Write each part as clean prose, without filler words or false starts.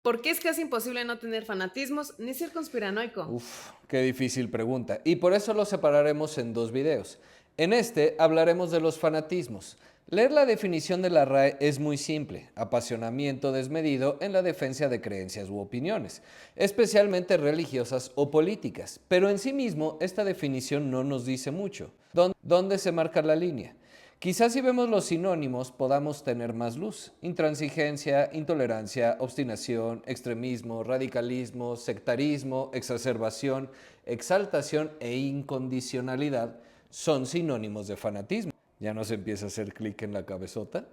¿Por qué es casi imposible no tener fanatismos ni ser conspiranoico? Uf, qué difícil pregunta. Y por eso lo separaremos en dos videos. En este hablaremos de los fanatismos. Leer la definición de la RAE es muy simple: apasionamiento desmedido en la defensa de creencias u opiniones, especialmente religiosas o políticas. Pero en sí mismo, esta definición no nos dice mucho. ¿Dónde se marca la línea? Quizás si vemos los sinónimos podamos tener más luz. Intransigencia, intolerancia, obstinación, extremismo, radicalismo, sectarismo, exacerbación, exaltación e incondicionalidad son sinónimos de fanatismo. ¿Ya nos empieza a hacer clic en la cabezota?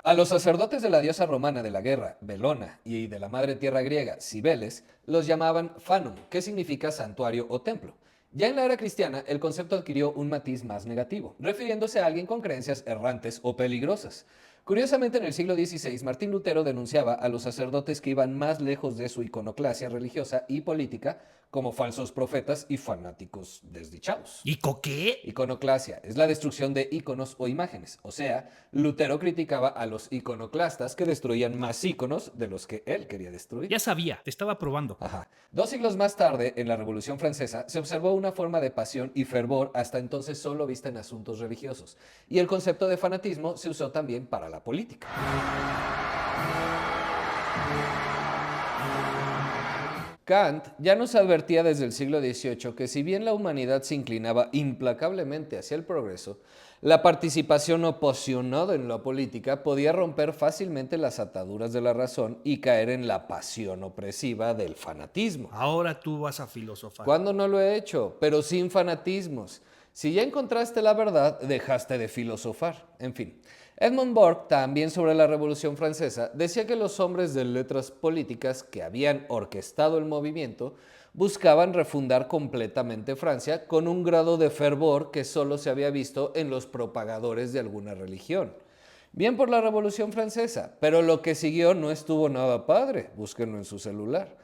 A los sacerdotes de la diosa romana de la guerra, Belona, y de la madre tierra griega, Cibeles, los llamaban fanum, que significa santuario o templo. Ya en la era cristiana, el concepto adquirió un matiz más negativo, refiriéndose a alguien con creencias errantes o peligrosas. Curiosamente, en el siglo XVI, Martín Lutero denunciaba a los sacerdotes que iban más lejos de su iconoclasia religiosa y política como falsos profetas y fanáticos desdichados. ¿Y qué? Iconoclasia es la destrucción de íconos o imágenes. O sea, Lutero criticaba a los iconoclastas que destruían más íconos de los que él quería destruir. Ya sabía, te estaba probando. Ajá. 2 siglos más tarde, en la Revolución Francesa, se observó una forma de pasión y fervor hasta entonces solo vista en asuntos religiosos. Y el concepto de fanatismo se usó también para la política. Kant ya nos advertía desde el siglo XVIII que si bien la humanidad se inclinaba implacablemente hacia el progreso, la participación apasionada en la política podía romper fácilmente las ataduras de la razón y caer en la pasión opresiva del fanatismo. Ahora tú vas a filosofar. ¿Cuándo no lo he hecho? Pero sin fanatismos. Si ya encontraste la verdad, dejaste de filosofar. En fin, Edmund Burke, también sobre la Revolución Francesa, decía que los hombres de letras políticas que habían orquestado el movimiento buscaban refundar completamente Francia con un grado de fervor que solo se había visto en los propagadores de alguna religión. Bien por la Revolución Francesa, pero lo que siguió no estuvo nada padre. Búsquenlo en su celular.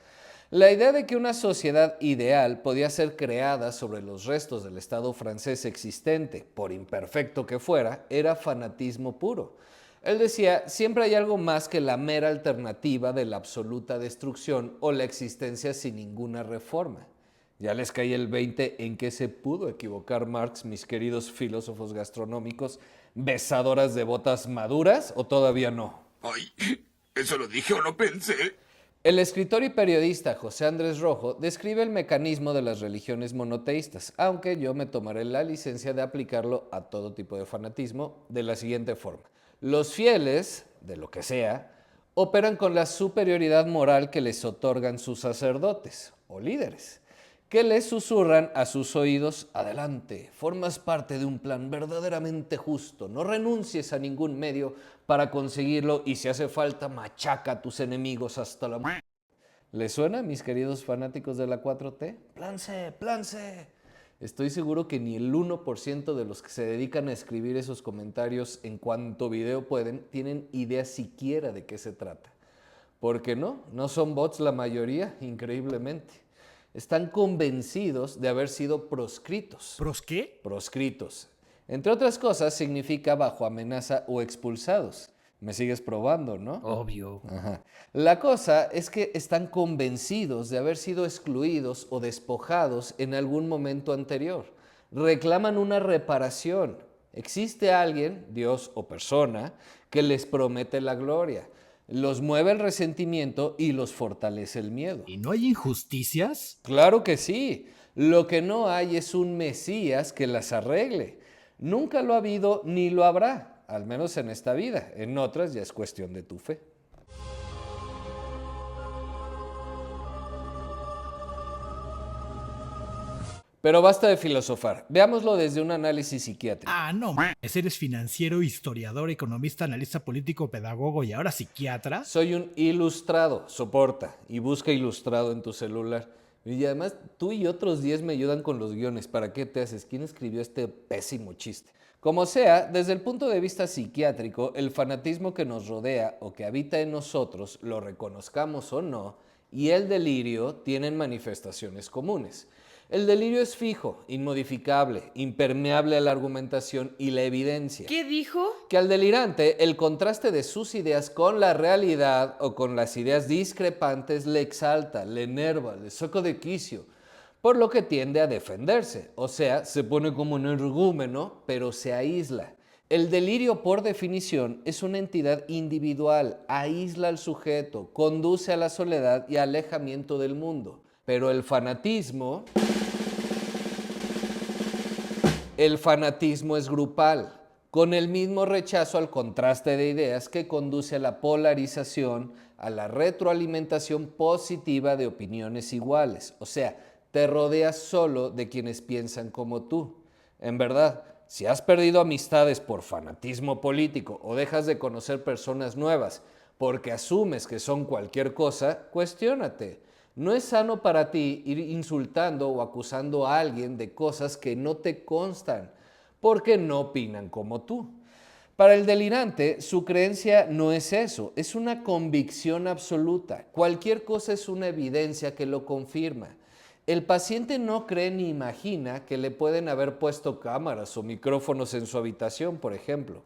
La idea de que una sociedad ideal podía ser creada sobre los restos del Estado francés existente, por imperfecto que fuera, era fanatismo puro. Él decía, siempre hay algo más que la mera alternativa de la absoluta destrucción o la existencia sin ninguna reforma. Ya les caí el 20 en que se pudo equivocar Marx, mis queridos filósofos gastronómicos, besadoras de botas maduras, o todavía no. Ay, ¿eso lo dije o lo pensé? El escritor y periodista José Andrés Rojo describe el mecanismo de las religiones monoteístas, aunque yo me tomaré la licencia de aplicarlo a todo tipo de fanatismo de la siguiente forma. Los fieles, de lo que sea, operan con la superioridad moral que les otorgan sus sacerdotes o líderes, que les susurran a sus oídos: adelante, formas parte de un plan verdaderamente justo, no renuncies a ningún medio para conseguirlo y si hace falta machaca a tus enemigos hasta la muerte. ¿Les suena, mis queridos fanáticos de la 4T? ¡Plance, plance! Estoy seguro que ni el 1% de los que se dedican a escribir esos comentarios en cuanto video pueden tienen idea siquiera de qué se trata. ¿Por qué no? No son bots la mayoría, increíblemente. Están convencidos de haber sido proscritos. ¿Pros qué? Proscritos. Entre otras cosas, significa bajo amenaza o expulsados. Me sigues probando, ¿no? Obvio. Ajá. La cosa es que están convencidos de haber sido excluidos o despojados en algún momento anterior. Reclaman una reparación. Existe alguien, Dios o persona, que les promete la gloria. Los mueve el resentimiento y los fortalece el miedo. ¿Y no hay injusticias? Claro que sí. Lo que no hay es un Mesías que las arregle. Nunca lo ha habido ni lo habrá, al menos en esta vida. En otras ya es cuestión de tu fe. Pero basta de filosofar. Veámoslo desde un análisis psiquiátrico. Ah, no, eres financiero, historiador, economista, analista político, pedagogo y ahora psiquiatra. Soy un ilustrado, soporta y busca ilustrado en tu celular. Y además, tú y otros 10 me ayudan con los guiones. ¿Para qué te haces? ¿Quién escribió este pésimo chiste? Como sea, desde el punto de vista psiquiátrico, el fanatismo que nos rodea o que habita en nosotros, lo reconozcamos o no, y el delirio tienen manifestaciones comunes. El delirio es fijo, inmodificable, impermeable a la argumentación y la evidencia. ¿Qué dijo? Que al delirante el contraste de sus ideas con la realidad o con las ideas discrepantes le exalta, le enerva, le saca de quicio, por lo que tiende a defenderse, o sea, se pone como un energúmeno, pero se aísla. El delirio, por definición, es una entidad individual, aísla al sujeto, conduce a la soledad y alejamiento del mundo. Pero el fanatismo es grupal, con el mismo rechazo al contraste de ideas que conduce a la polarización, a la retroalimentación positiva de opiniones iguales. O sea, te rodeas solo de quienes piensan como tú. En verdad, si has perdido amistades por fanatismo político o dejas de conocer personas nuevas porque asumes que son cualquier cosa, cuestiónate. No es sano para ti ir insultando o acusando a alguien de cosas que no te constan, porque no opinan como tú. Para el delirante, su creencia no es eso, es una convicción absoluta. Cualquier cosa es una evidencia que lo confirma. El paciente no cree ni imagina que le pueden haber puesto cámaras o micrófonos en su habitación, por ejemplo.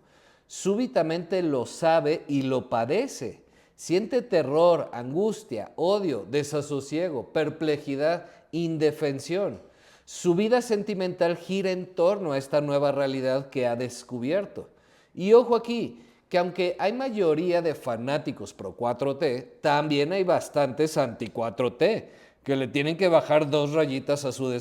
Súbitamente lo sabe y lo padece. Siente terror, angustia, odio, desasosiego, perplejidad, indefensión. Su vida sentimental gira en torno a esta nueva realidad que ha descubierto. Y ojo aquí, que aunque hay mayoría de fanáticos pro 4T, también hay bastantes anti 4T, que le tienen que bajar 2 rayitas a su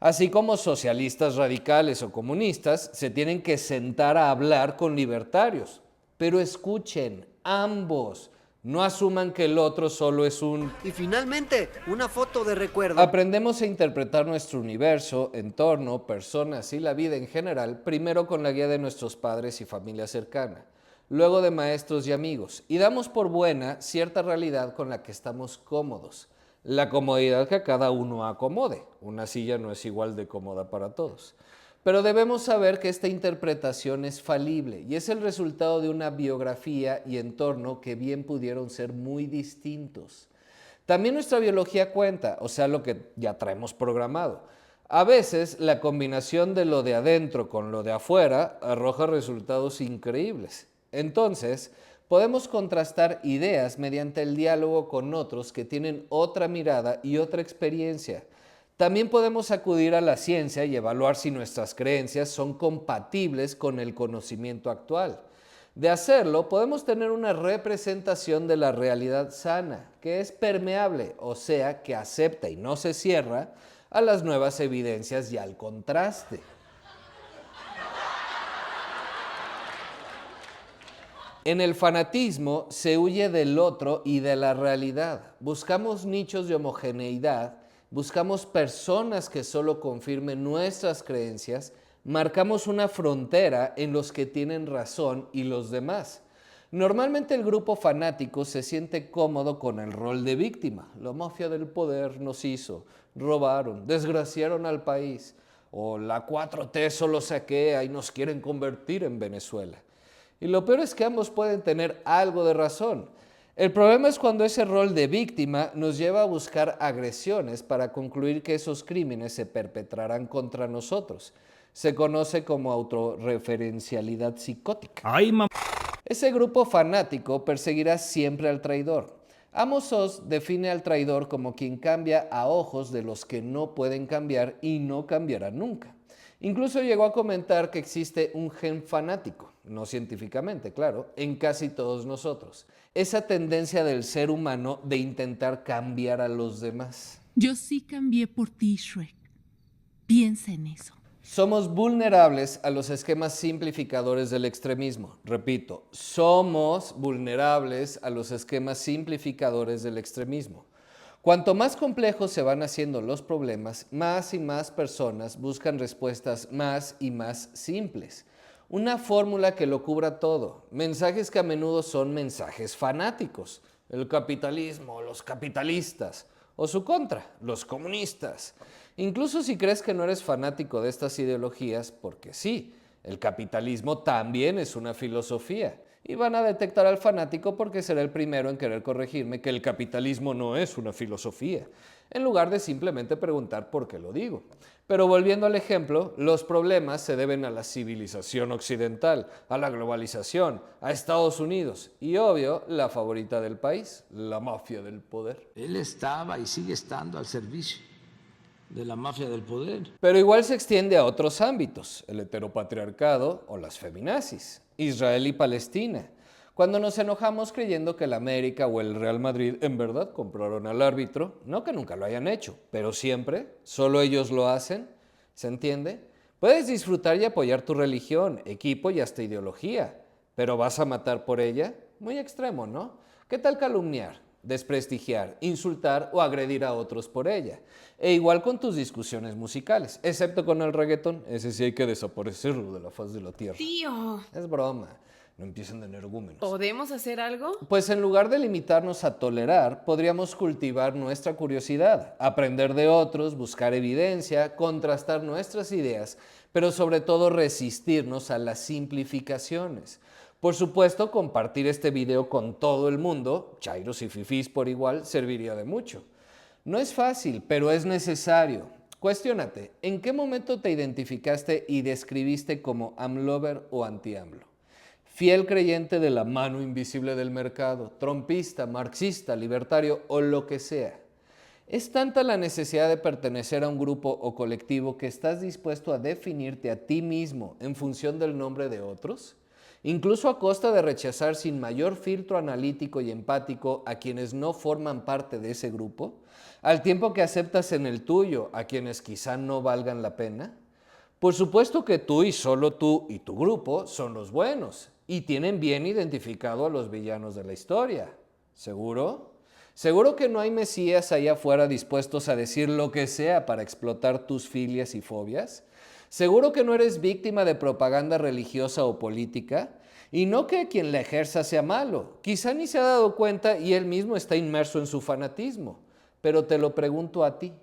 Así como socialistas radicales o comunistas se tienen que sentar a hablar con libertarios. Pero escuchen, ambos. No asuman que el otro solo es un... Y finalmente, una foto de recuerdo. Aprendemos a interpretar nuestro universo, entorno, personas y la vida en general, primero con la guía de nuestros padres y familia cercana, luego de maestros y amigos, y damos por buena cierta realidad con la que estamos cómodos. La comodidad que a cada uno acomode. Una silla no es igual de cómoda para todos. Pero debemos saber que esta interpretación es falible y es el resultado de una biografía y entorno que bien pudieron ser muy distintos. También nuestra biología cuenta, o sea, lo que ya traemos programado. A veces la combinación de lo de adentro con lo de afuera arroja resultados increíbles. Entonces, podemos contrastar ideas mediante el diálogo con otros que tienen otra mirada y otra experiencia. También podemos acudir a la ciencia y evaluar si nuestras creencias son compatibles con el conocimiento actual. De hacerlo, podemos tener una representación de la realidad sana, que es permeable, o sea, que acepta y no se cierra a las nuevas evidencias y al contraste. En el fanatismo se huye del otro y de la realidad. Buscamos nichos de homogeneidad, buscamos personas que solo confirmen nuestras creencias, marcamos una frontera en los que tienen razón y los demás. Normalmente el grupo fanático se siente cómodo con el rol de víctima. La mafia del poder nos hizo, robaron, desgraciaron al país. O la 4T solo saquea y nos quieren convertir en Venezuela. Y lo peor es que ambos pueden tener algo de razón. El problema es cuando ese rol de víctima nos lleva a buscar agresiones para concluir que esos crímenes se perpetrarán contra nosotros. Se conoce como autorreferencialidad psicótica. Ay, mamá. Ese grupo fanático perseguirá siempre al traidor. Amos Oz define al traidor como quien cambia a ojos de los que no pueden cambiar y no cambiará nunca. Incluso llegó a comentar que existe un gen fanático, no científicamente, claro, en casi todos nosotros. Esa tendencia del ser humano de intentar cambiar a los demás. Yo sí cambié por ti, Shrek. Piensa en eso. Somos vulnerables a los esquemas simplificadores del extremismo. Repito, somos vulnerables a los esquemas simplificadores del extremismo. Cuanto más complejos se van haciendo los problemas, más y más personas buscan respuestas más y más simples. Una fórmula que lo cubra todo. Mensajes que a menudo son mensajes fanáticos. El capitalismo, los capitalistas. O su contra, los comunistas. Incluso si crees que no eres fanático de estas ideologías, porque sí, el capitalismo también es una filosofía. y van a detectar al fanático porque será el primero en querer corregirme que el capitalismo no es una filosofía, en lugar de simplemente preguntar por qué lo digo. Pero volviendo al ejemplo, los problemas se deben a la civilización occidental, a la globalización, a Estados Unidos y, obvio, la favorita del país, la mafia del poder. Él estaba y sigue estando al servicio de la mafia del poder. Pero igual se extiende a otros ámbitos, el heteropatriarcado o las feminazis, Israel y Palestina. Cuando nos enojamos creyendo que el América o el Real Madrid en verdad compraron al árbitro, no que nunca lo hayan hecho, pero siempre, solo ellos lo hacen, ¿se entiende? Puedes disfrutar y apoyar tu religión, equipo y hasta ideología, pero ¿vas a matar por ella? Muy extremo, ¿no? ¿Qué tal calumniar, desprestigiar, insultar o agredir a otros por ella? E igual con tus discusiones musicales, excepto con el reggaetón, ese sí hay que desaparecerlo de la faz de la tierra. Tío, Es broma. No empiecen de energúmenos. ¿podemos hacer algo? Pues en lugar de limitarnos a tolerar, podríamos cultivar nuestra curiosidad, aprender de otros, buscar evidencia, contrastar nuestras ideas, pero sobre todo resistirnos a las simplificaciones. Por supuesto, compartir este video con todo el mundo, chairos y fifís por igual, serviría de mucho. No es fácil, pero es necesario. Cuestiónate, ¿en qué momento te identificaste y describiste como AMLover o anti-AMLO? Fiel creyente de la mano invisible del mercado, trompista, marxista, libertario o lo que sea. ¿Es tanta la necesidad de pertenecer a un grupo o colectivo que estás dispuesto a definirte a ti mismo en función del nombre de otros? Incluso a costa de rechazar sin mayor filtro analítico y empático a quienes no forman parte de ese grupo, al tiempo que aceptas en el tuyo a quienes quizá no valgan la pena. Por supuesto que tú y solo tú y tu grupo son los buenos y tienen bien identificado a los villanos de la historia. ¿Seguro? ¿Seguro que no hay mesías allá afuera dispuestos a decir lo que sea para explotar tus filias y fobias? ¿Seguro que no eres víctima de propaganda religiosa o política? Y no que quien la ejerza sea malo, quizá ni se ha dado cuenta y él mismo está inmerso en su fanatismo. Pero te lo pregunto a ti.